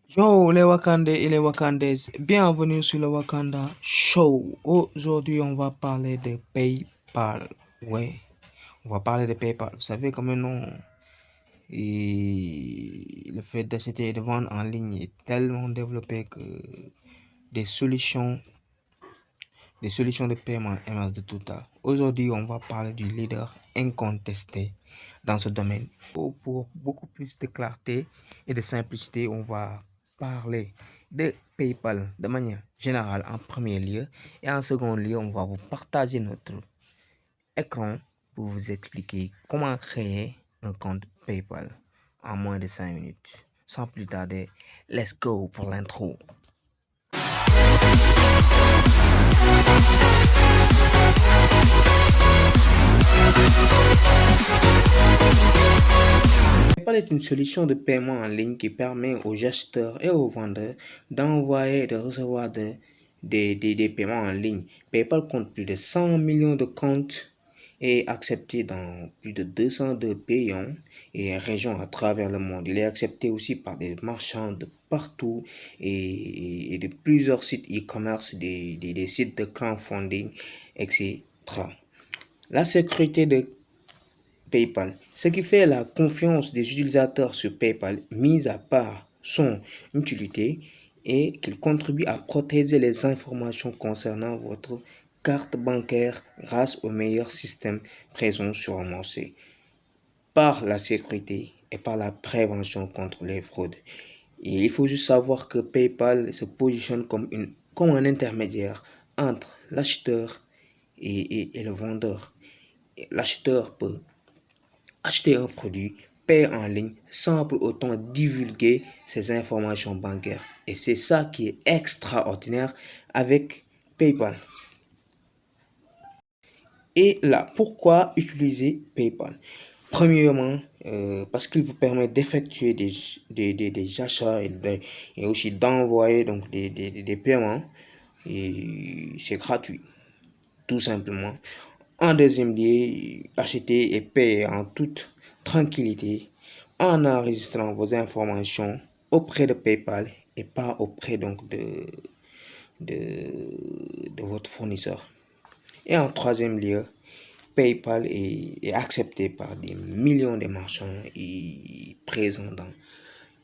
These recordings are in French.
Yo les Wakandais et les Wakandaises, bienvenue sur le Wakanda Show. Aujourd'hui, on va parler de PayPal. Ouais, on va parler de PayPal. Vous savez, comme un nom, et le fait d'acheter et de vendre en ligne est tellement développé que des solutions, des solutions de paiement émergent de tout à. Aujourd'hui, on va parler du leader incontesté dans ce domaine. Pour beaucoup plus de clarté et de simplicité, on va parler de PayPal de manière générale en premier lieu. Et en second lieu, on va vous partager notre écran pour vous expliquer comment créer un compte PayPal en moins de 5 minutes. Sans plus tarder, let's go pour l'intro. PayPal est une solution de paiement en ligne qui permet aux acheteurs et aux vendeurs d'envoyer et de recevoir des paiements en ligne. PayPal compte plus de 100 millions de comptes et est accepté dans plus de 202 pays et régions à travers le monde. Il est accepté aussi par des marchands de partout et de plusieurs sites e-commerce, des sites de crowdfunding, etc. La sécurité de PayPal. Ce qui fait la confiance des utilisateurs sur PayPal, mis à part son utilité, et qu'il contribue à protéger les informations concernant votre carte bancaire grâce au meilleur système présent sur le marché, par la sécurité et par la prévention contre les fraudes. Et il faut juste savoir que PayPal se positionne comme un intermédiaire entre l'acheteur et le vendeur. L'acheteur peut acheter un produit, payer en ligne sans pour autant divulguer ses informations bancaires. Et c'est ça qui est extraordinaire avec PayPal. Et là, pourquoi utiliser PayPal? Premièrement, parce qu'il vous permet d'effectuer des achats et aussi d'envoyer donc des paiements. Et c'est gratuit, tout simplement. En deuxième lieu, acheter et payer en toute tranquillité en enregistrant vos informations auprès de PayPal et pas auprès donc de votre fournisseur. Et en troisième lieu, PayPal est accepté par des millions de marchands et présent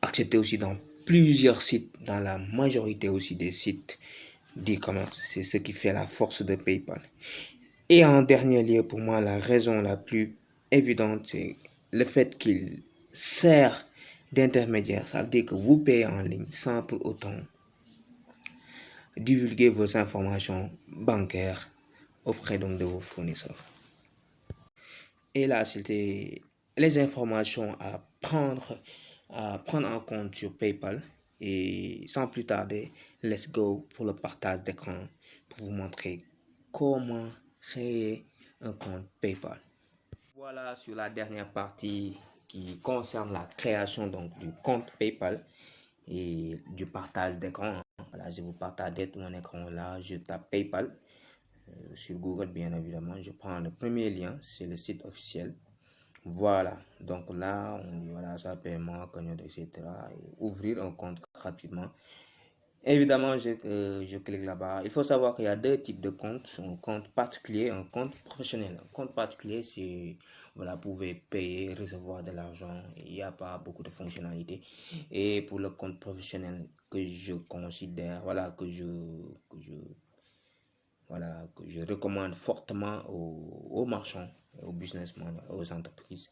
accepté aussi dans plusieurs sites, dans la majorité aussi des sites d'e-commerce. C'est ce qui fait la force de PayPal. Et en dernier lieu, pour moi, la raison la plus évidente, c'est le fait qu'il sert d'intermédiaire. Ça veut dire que vous payez en ligne sans pour autant divulguer vos informations bancaires auprès donc de vos fournisseurs. Et là, c'était les informations à prendre en compte sur PayPal. Et sans plus tarder, let's go pour le partage d'écran pour vous montrer comment créer un compte PayPal. Voilà sur la dernière partie qui concerne la création donc du compte PayPal et du partage d'écran. Voilà, je vous partage mon écran là, je tape PayPal sur Google bien évidemment. Je prends le premier lien, c'est le site officiel. Voilà, donc là, on dit voilà, ça paiement, cagnotte, etc. Et ouvrir un compte gratuitement. Évidemment, je clique là-bas. Il faut savoir qu'il y a deux types de comptes. Un compte particulier, un compte professionnel. Un compte particulier, c'est, voilà, vous pouvez payer, recevoir de l'argent. Il n'y a pas beaucoup de fonctionnalités. Et pour le compte professionnel que je considère, voilà, que je recommande fortement aux marchands, aux businessmen, aux entreprises.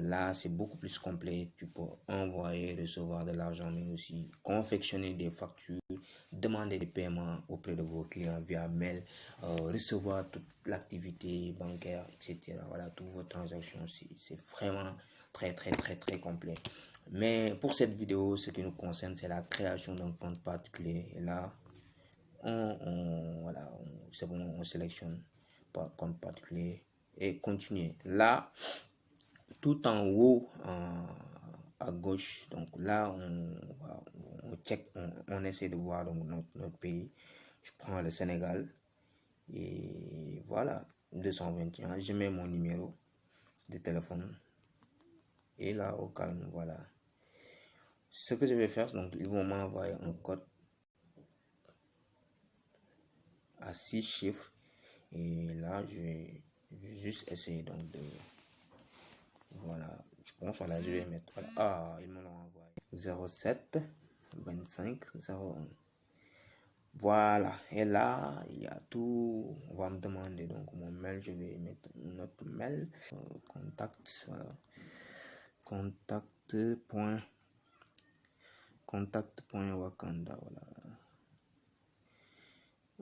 Là, c'est beaucoup plus complet. Tu peux envoyer, recevoir de l'argent, mais aussi confectionner des factures, demander des paiements auprès de vos clients via mail, recevoir toute l'activité bancaire, etc. Voilà, toutes vos transactions. C'est vraiment très, très, très, très complet. Mais pour cette vidéo, ce qui nous concerne, c'est la création d'un compte particulier. Et là, voilà, c'est bon, on sélectionne par compte particulier et continuer. Là, tout en haut à gauche, donc là on check, on essaie de voir donc notre pays. Je prends le Sénégal et voilà, 221, je mets mon numéro de téléphone et là au calme, voilà, Ce que je vais faire, donc ils vont m'envoyer un code à 6 chiffres. Et là, je vais juste essayer donc de... Voilà, je pense, voilà, je vais mettre... Voilà. Ah, ils me l'ont envoyé. 07 25 01. Voilà, et là, il y a tout. On va me demander donc mon mail. Je vais mettre notre mail. Contact, voilà. Contact.wakanda, voilà.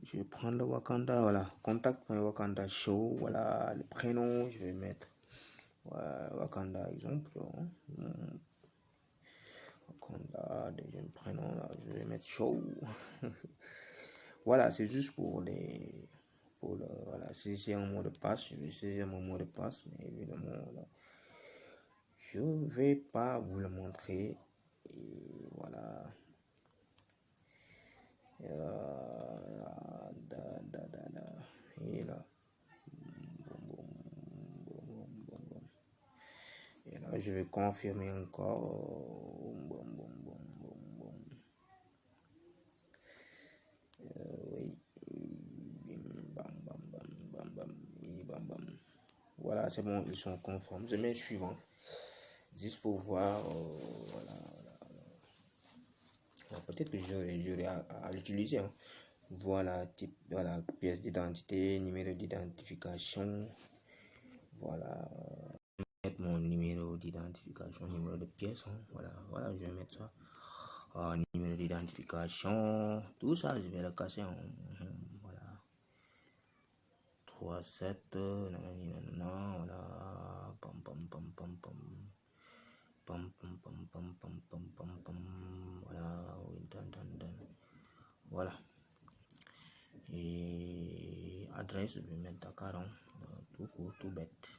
Je vais prendre le Wakanda, voilà. Contact.wakanda show, voilà. Le prénom, je vais mettre Wakanda, exemple. Wakanda, deuxième prénom, là, je vais mettre show. Voilà, c'est juste pour les... voilà, si c'est un mot de passe, je vais saisir mon mot de passe, mais évidemment, là, je vais pas vous le montrer. Et voilà. Et là. Et là, je vais confirmer encore. Oui. Voilà, c'est bon, ils sont conformes. Je mets suivant. Juste pour voir. Voilà. Peut-être que j'aurai à l'utiliser. Hein. Voilà, type, voilà, pièce d'identité, numéro d'identification. Voilà. Mettre mon numéro d'identification, numéro de pièce. Hein. Voilà, je vais mettre ça. Numéro d'identification, tout ça, je vais le casser. Hein. Voilà. 37, voilà. Pam, pam, pam, pam, pam. Pam, pam, pam, pam, pam, pam, pam, pam. Voilà. Voilà. Et adresse, je vais mettre Dakar. Hein. Tout court, tout bête.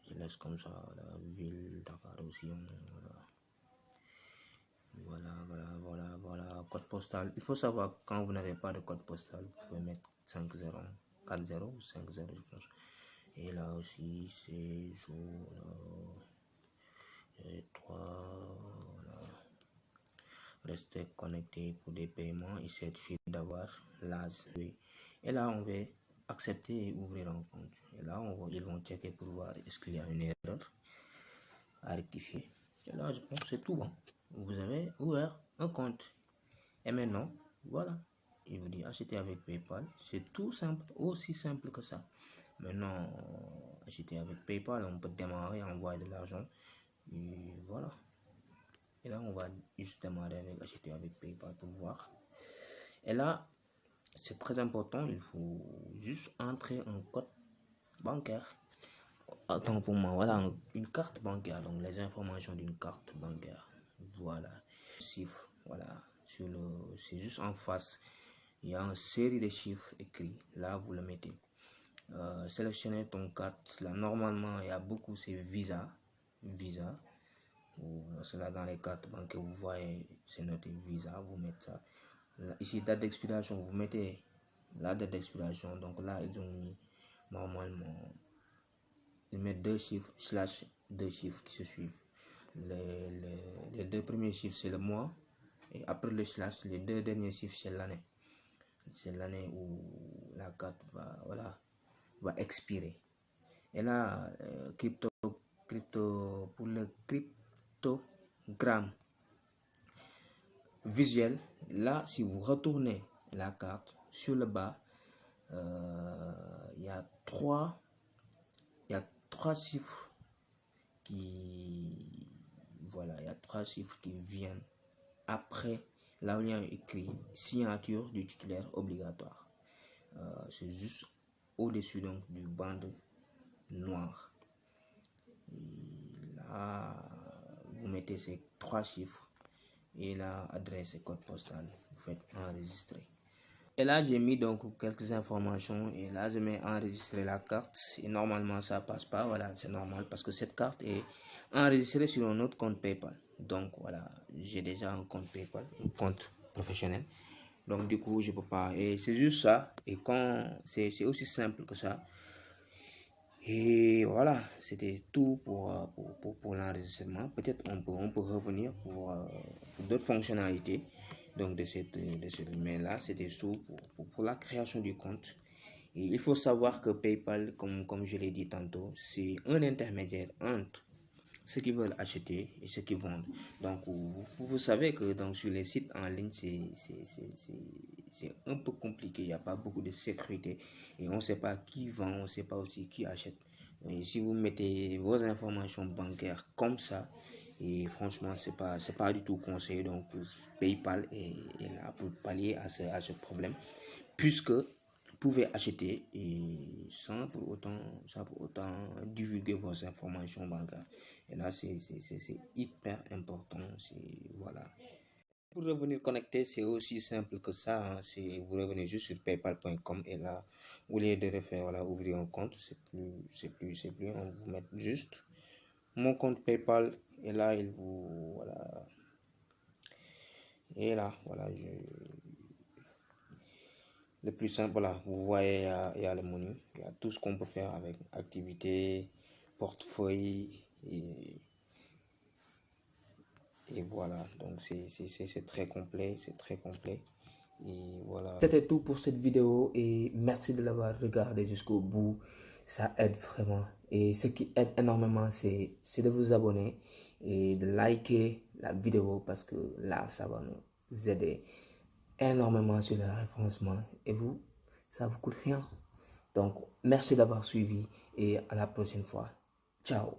Je laisse comme ça la ville Dakar aussi. Voilà. Code postal. Il faut savoir quand vous n'avez pas de code postal, vous pouvez mettre 50, 40 ou 50, je pense. Et là aussi, c'est jour. Et 3. Voilà. Restez connecté pour des paiements. Il suffit d'avoir l'AS. Et là, on va accepter et ouvrir un compte. Et là, ils vont checker pour voir est-ce qu'il y a une erreur à rectifier. Et là, je pense que c'est tout bon. Vous avez ouvert un compte. Et maintenant, voilà. Il vous dit acheter avec PayPal. C'est tout simple, aussi simple que ça. Maintenant, acheter avec PayPal, on peut démarrer, envoyer de l'argent. Et voilà. Et là, on va juste démarrer avec acheter avec PayPal pour voir. Et là, c'est très important. Il faut juste entrer un code bancaire. Attends pour moi, voilà, une carte bancaire. Donc, les informations d'une carte bancaire. Voilà. Chiffre, voilà. C'est juste en face. Il y a une série de chiffres écrits. Là, vous le mettez. Sélectionnez ton carte. Là, normalement, il y a beaucoup, c'est Visa. C'est là dans les cartes bancaires, vous voyez, c'est noté Visa. Vous mettez ça. Là, ici, date d'expiration, vous mettez la date d'expiration. Donc là, ils ont mis normalement, ils mettent deux chiffres, deux chiffres qui se suivent. Les deux premiers chiffres, c'est le mois. Et après le slash, les deux derniers chiffres, c'est l'année. C'est l'année où la carte va expirer. Et là, pour le cryptogramme visuel, là, si vous retournez la carte sur le bas, il y a trois chiffres qui, voilà, il y a trois chiffres qui viennent après là où il y a écrit signature du titulaire obligatoire. C'est juste au-dessus donc du bande noir. Et là, vous mettez ces trois chiffres et là, adresse et code postal. Vous faites enregistrer. Et là, j'ai mis donc quelques informations et là, je mets enregistrer la carte. Et normalement, ça passe pas. Voilà, c'est normal parce que cette carte est enregistrée sur un autre compte PayPal. Donc voilà, j'ai déjà un compte PayPal, un compte professionnel. Donc du coup, je peux pas. Et c'est juste ça. Et quand c'est aussi simple que ça. Et voilà, c'était tout pour l'enregistrement. Peut-être on peut revenir pour d'autres fonctionnalités. Donc de cette mail-là, c'était tout pour la création du compte. Et il faut savoir que PayPal, comme je l'ai dit tantôt, c'est un intermédiaire entre ceux qui veulent acheter et ceux qui vendent. Donc, vous savez que donc, sur les sites en ligne, c'est un peu compliqué. Il n'y a pas beaucoup de sécurité. Et on ne sait pas qui vend, on ne sait pas aussi qui achète. Et si vous mettez vos informations bancaires comme ça, et franchement, c'est pas du tout conseillé. Donc, PayPal est là pour pallier à ce problème. Puisque pouvez acheter et sans pour autant divulguer vos informations bancaires. Et là, c'est hyper important. Voilà. Pour revenir connecté, c'est aussi simple que ça. Hein. Vous revenez juste sur paypal.com et là, au lieu de refaire, voilà, ouvrir un compte, c'est plus. On vous met juste mon compte PayPal et là, voilà. Et là, voilà, le plus simple, voilà, vous voyez, il y a le menu, il y a tout ce qu'on peut faire avec activité, portefeuille et voilà. Donc c'est très complet, c'est très complet. Et voilà. C'était tout pour cette vidéo et merci de l'avoir regardé jusqu'au bout. Ça aide vraiment. Et ce qui aide énormément, c'est de vous abonner et de liker la vidéo parce que là, ça va nous aider énormément sur le référencement et vous, ça vous coûte rien. Donc, merci d'avoir suivi et à la prochaine fois. Ciao.